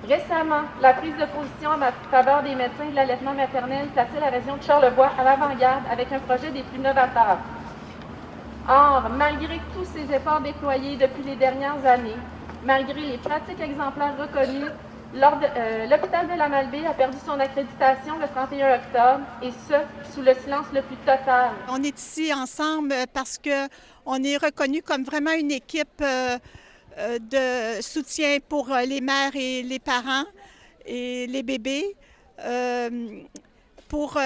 Récemment, la prise de position en faveur des médecins de l'allaitement maternel plaçait la région de Charlevoix à l'avant-garde avec un projet des plus novateurs. Or, malgré tous ces efforts déployés depuis les dernières années, malgré les pratiques exemplaires reconnues, l'hôpital de la Malbaie a perdu son accréditation le 31 octobre, et ce, sous le silence le plus total. On est ici ensemble parce qu'on est reconnu comme vraiment une équipe de soutien pour les mères et les parents et les bébés, pour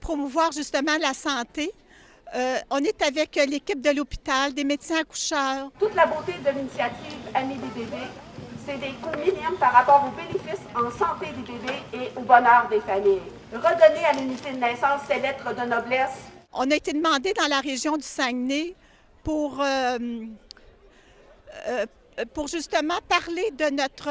promouvoir justement la santé. On est avec l'équipe de l'hôpital, des médecins accoucheurs. Toute la beauté de l'initiative Amis des bébés, c'est des coûts minimes par rapport aux bénéfices en santé des bébés et au bonheur des familles. Redonner à l'unité de naissance ses lettres de noblesse. On a été demandé dans la région du Saguenay pour justement parler de notre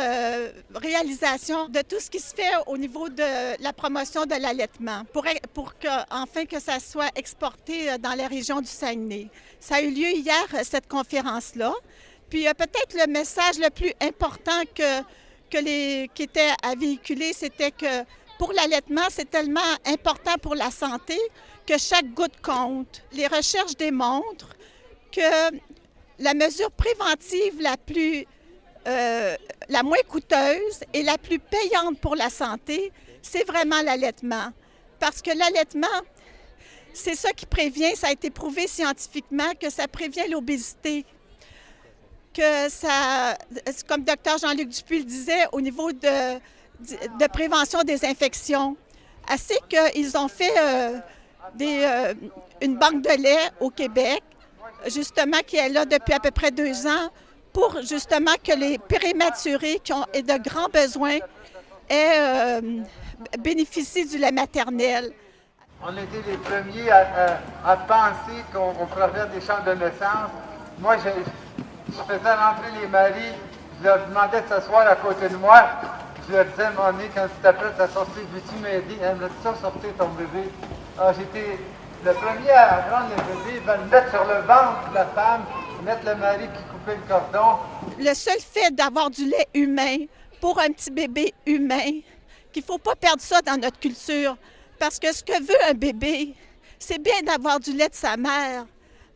réalisation, de tout ce qui se fait au niveau de la promotion de l'allaitement, pour que, enfin, que ça soit exporté dans la région du Saguenay. Ça a eu lieu hier, cette conférence-là. Puis peut-être le message le plus important qui était à véhiculer, c'était que pour l'allaitement, c'est tellement important pour la santé que chaque goutte compte. Les recherches démontrent que la mesure préventive la moins coûteuse et la plus payante pour la santé, c'est vraiment l'allaitement. Parce que l'allaitement, c'est ça qui prévient, ça a été prouvé scientifiquement, que ça prévient l'obésité. Que ça, comme le docteur Jean-Luc Dupuis le disait, au niveau de prévention des infections. Assez qu'ils ont fait une banque de lait au Québec, justement, qui est là depuis à peu près 2 ans, pour justement que les prématurés qui ont de grands besoins bénéficient du lait maternel. On était les premiers à penser qu'on pourrait faire des chambres de naissance. Moi, je faisais rentrer les maris, je leur demandais de s'asseoir à côté de moi. Je leur disais, mon nez, quand tu t'apprêtes à sortir, veux-tu m'aider? Elle me dit ça, sortir ton bébé. Alors, j'étais le premier à prendre le bébé, le mettre sur le ventre de la femme, mettre le mari qui coupait le cordon. Le seul fait d'avoir du lait humain pour un petit bébé humain, qu'il ne faut pas perdre ça dans notre culture. Parce que ce que veut un bébé, c'est bien d'avoir du lait de sa mère.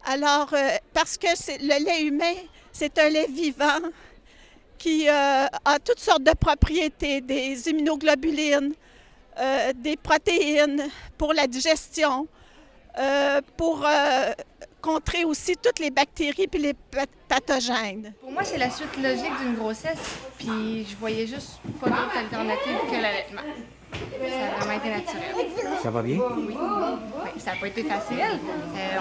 Alors, parce que le lait humain, c'est un lait vivant qui a toutes sortes de propriétés, des immunoglobulines, des protéines pour la digestion, pour contrer aussi toutes les bactéries et les pathogènes. Pour moi, c'est la suite logique d'une grossesse, puis je voyais juste pas d'autre alternative que l'allaitement. Ça a vraiment été naturel. Ça va bien? Oui. Ça n'a pas été facile.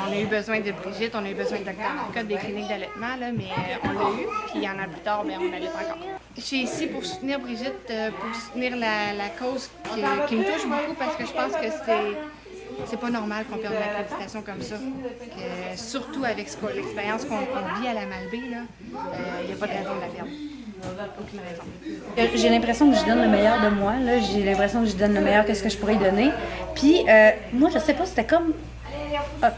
On a eu besoin de Brigitte, on a eu besoin de Dr. Marcotte, des cliniques d'allaitement, mais on l'a eu. Puis un an plus tard, on allait encore. Je suis ici pour soutenir Brigitte, pour soutenir la cause qui me touche beaucoup parce que je pense que c'est pas normal qu'on perde l'accréditation comme ça. Surtout avec l'expérience qu'on vit à la Malbaie, il n'y a pas de raison de la perdre. Aucune raison. J'ai l'impression que je donne le meilleur de moi. J'ai l'impression que je donne le meilleur que ce que je pourrais y donner. Puis, moi, je sais pas, c'était comme...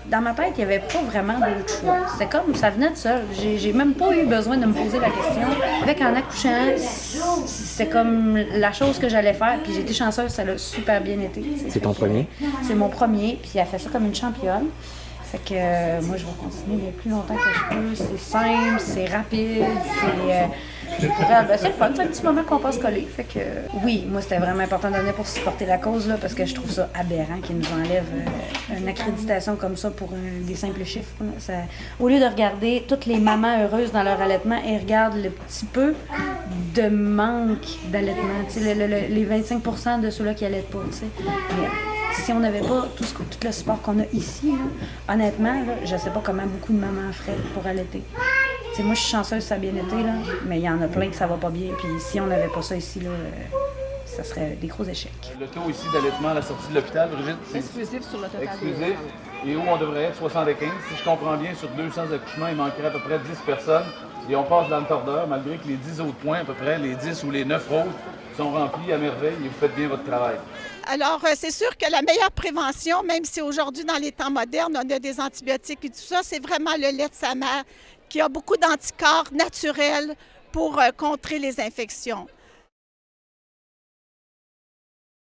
Dans ma tête, il n'y avait pas vraiment d'autre choix. C'était comme, ça venait de ça. J'ai même pas eu besoin de me poser la question. Avec en accouchant, c'est comme la chose que j'allais faire. Puis j'ai été chanceuse, ça l'a super bien été. C'est ton premier? C'est mon premier, puis elle fait ça comme une championne. Fait que moi, je vais continuer le plus longtemps que je peux. C'est simple, c'est rapide, c'est le fun. C'est un petit moment qu'on passe coller. Fait que oui, moi, c'était vraiment important de venir pour supporter la cause, là, parce que je trouve ça aberrant qu'ils nous enlèvent une accréditation comme ça pour des simples chiffres. Ça, au lieu de regarder toutes les mamans heureuses dans leur allaitement, elles regardent le petit peu de manque d'allaitement. Les 25% de ceux-là qui allaitent pas. Si on n'avait pas tout le support qu'on a ici, là, honnêtement, là, je ne sais pas comment beaucoup de mamans feraient pour allaiter. T'sais, moi, je suis chanceuse, ça a bien été, là, mais il y en a plein que ça va pas bien. Puis si on n'avait pas ça ici, là, ça serait des gros échecs. Le taux ici d'allaitement à la sortie de l'hôpital, Brigitte, c'est exclusif sur le total. Exclusif. Et où on devrait être 75. Si je comprends bien, sur 200 accouchements, il manquerait à peu près 10 personnes. Et on passe dans le tordeur, malgré que les 10 autres points, à peu près, les 10 ou les 9 autres, sont remplis à merveille et vous faites bien votre travail. Alors, c'est sûr que la meilleure prévention, même si aujourd'hui, dans les temps modernes, on a des antibiotiques et tout ça, c'est vraiment le lait de sa mère qui a beaucoup d'anticorps naturels pour contrer les infections.